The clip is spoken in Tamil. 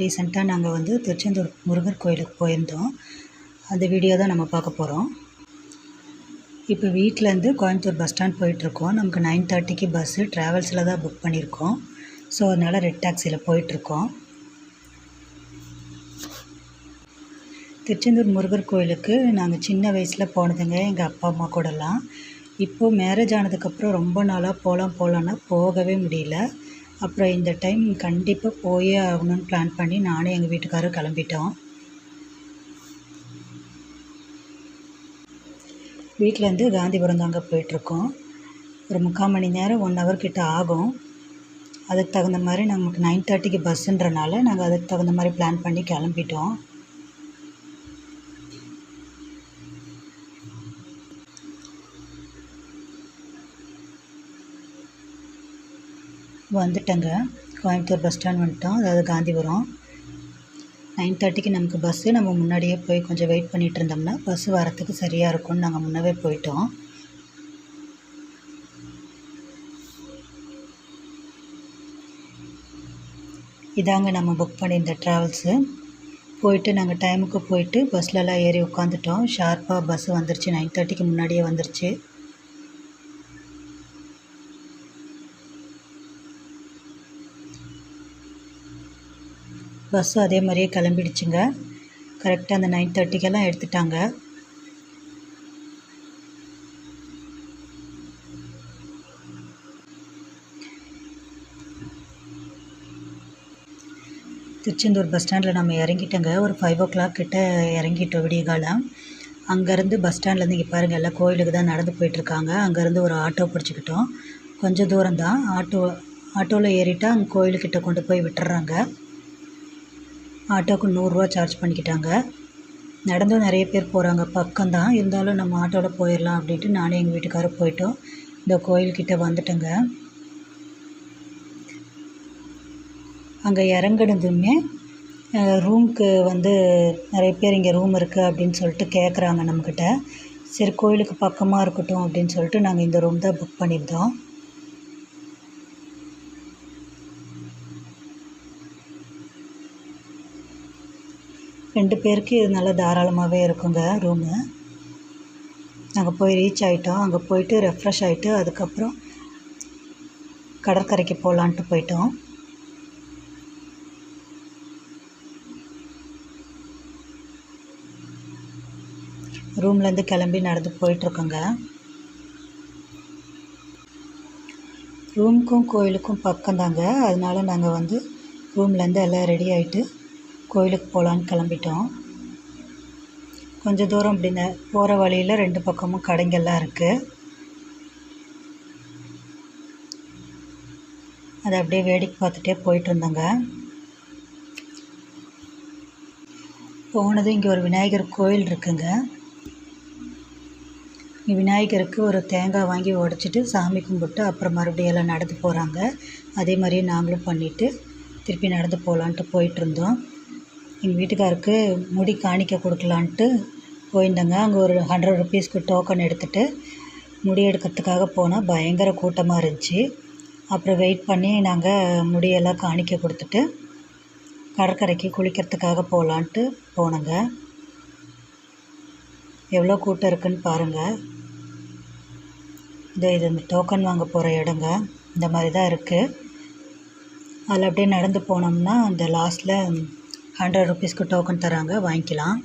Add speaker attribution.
Speaker 1: ரீசெண்டாக நாங்கள் திருச்செந்தூர் முருகர் கோயிலுக்கு போயிருந்தோம். அந்த வீடியோ தான் நம்ம பார்க்க போகிறோம். இப்போ வீட்டிலேருந்து கோயம்புத்தூர் பஸ் ஸ்டாண்ட் போயிட்டுருக்கோம். நமக்கு 9:30க்கு பஸ்ஸு ட்ராவல்ஸில் தான் புக் பண்ணியிருக்கோம். ஸோ அதனால் ரெட் டாக்ஸியில் போயிட்டுருக்கோம். திருச்செந்தூர் முருகர் கோயிலுக்கு நாங்கள் சின்ன வயசில் போனதுங்க, எங்கள் அப்பா அம்மா கூடலாம். இப்போது மேரேஜ் ஆனதுக்கப்புறம் ரொம்ப நாளாக போகலான்னா போகவே முடியல. அப்புறம் இந்த டைம் கண்டிப்பாக போயே ஆகணும்னு பிளான் பண்ணி நானும் எங்கள் வீட்டுக்காரரும் கிளம்பிட்டோம். வீட்டிலேருந்து காந்திபுரம் தாங்க போயிட்டுருக்கோம். ஒரு 3/4 மணி நேரம் 1 ஹவர் கிட்ட ஆகும். அதுக்கு தகுந்த மாதிரி நமக்கு 9:30க்கு பஸ்ஸுன்றனால நாங்கள் அதுக்கு தகுந்த மாதிரி பிளான் பண்ணி கிளம்பிட்டோம். வந்துட்டேங்க, கோயம்புத்தூர் பஸ் ஸ்டாண்ட் வந்துட்டோம். அதாவது காந்திபுரம். 9:30க்கு நமக்கு பஸ்ஸு. நம்ம முன்னாடியே போய் கொஞ்சம் வெயிட் பண்ணிகிட்டு இருந்தோம்னா பஸ்ஸு வரத்துக்கு சரியாக இருக்கும்னு நாங்கள் முன்னவே போயிட்டோம். இதாங்க நம்ம புக் பண்ணியிருந்த ட்ராவல்ஸு. போயிட்டு நாங்கள் டைமுக்கு போயிட்டு பஸ்லலாம் ஏறி உட்காந்துட்டோம். ஷார்ப்பாக பஸ்ஸு வந்துருச்சு. 9:30க்கு முன்னாடியே வந்துருச்சு. பஸ்ஸும் அதே மாதிரியே கிளம்பிடுச்சுங்க. கரெக்டாக அந்த 9:30க்கெல்லாம் எடுத்துட்டாங்க. திருச்செந்தூர் பஸ் ஸ்டாண்டில் நம்ம இறங்கிட்டோங்க. ஒரு 5 o'clock கிட்ட இறங்கிட்டோம் விடிய காலம். அங்கேருந்து பஸ் ஸ்டாண்ட்லேருந்து இங்கே பாருங்கள், எல்லாம் கோயிலுக்கு தான் நடந்து போயிட்டுருக்காங்க. அங்கேருந்து ஒரு ஆட்டோ பிடிச்சிக்கிட்டோம். கொஞ்சம் தூரம் தான். ஆட்டோவில் ஏறிட்டால் அங்கே கோயிலுக்கிட்ட கொண்டு போய் விட்டுறாங்க. ஆட்டோவுக்கு 100 ரூபா சார்ஜ் பண்ணிக்கிட்டாங்க. நடந்தும் நிறைய பேர் போகிறாங்க, பக்கம்தான். இருந்தாலும் நம்ம ஆட்டோவில் போயிடலாம் அப்படின்ட்டு நானும் எங்கள் வீட்டுக்காரரும் போயிட்டோம். இந்த கோயில்கிட்ட வந்துட்டோங்க. அங்கே இறங்குனதுமே ரூமுக்கு நிறைய பேர் இங்கே ரூம் இருக்குது அப்படின்னு சொல்லிட்டு கேட்குறாங்க நம்மக்கிட்ட. சரி, கோயிலுக்கு பக்கமாக இருக்கட்டும் அப்படின்னு சொல்லிட்டு நாங்கள் இந்த ரூம் தான் புக் பண்ணியிருந்தோம். ரெண்டு பேருக்கு இது நல்லா தாராளமாகவே இருக்குங்க ரூமு. நாங்கள் போய் ரீச் ஆகிட்டோம். அங்கே போயிட்டு ரெஃப்ரெஷ் ஆகிட்டு அதுக்கப்புறம் கடற்கரைக்கு போகலான்ட்டு போயிட்டோம். ரூம்லேருந்து கிளம்பி நடந்து போயிட்டுருக்கோங்க. ரூமுக்கும் கோயிலுக்கும் பக்கம்தாங்க. அதனால நாங்கள் ரூம்லேருந்து எல்லாம் ரெடி ஆகிட்டு கோயிலுக்கு போகலான்னு கிளம்பிட்டோம். கொஞ்சம் தூரம் இப்படி போகிற வழியில் 2 பக்கமும் கடைங்கள்லாம் இருக்குது. அதை அப்படியே வேடிக்கை பார்த்துட்டே போயிட்டு இருந்தோங்க. போனது இங்கே ஒரு விநாயகர் கோயில் இருக்குங்க. இங்கே விநாயகருக்கு ஒரு தேங்காய் வாங்கி உடச்சிட்டு சாமி கும்பிட்டு அப்புறம் மறுபடியும் எல்லாம் நடந்து போகிறாங்க. அதே மாதிரியே நாங்களும் பண்ணிவிட்டு திருப்பி நடந்து போகலான்ட்டு போயிட்டுருந்தோம். எங்கள் வீட்டுக்காருக்கு முடி காணிக்க கொடுக்கலான்ட்டு போயிருந்தேங்க. அங்கே ஒரு 100 rupeesக்கு டோக்கன் எடுத்துகிட்டு முடி எடுக்கிறதுக்காக போனால் பயங்கர கூட்டமாக இருந்துச்சு. அப்புறம் வெயிட் பண்ணி நாங்கள் முடியெல்லாம் காணிக்க கொடுத்துட்டு கடற்கரைக்கு குளிக்கிறதுக்காக போகலான்ட்டு போனோங்க. எவ்வளோ கூட்டம் இருக்குதுன்னு பாருங்கள். இது இந்த டோக்கன் வாங்க போகிற இடங்க இந்த மாதிரி தான் இருக்குது. அதில் அப்படியே நடந்து போனோம்னா அந்த லாஸ்ட்டில் 100 rupeesக்கு டோக்கன் தராங்க, வாங்கிக்கலாம்.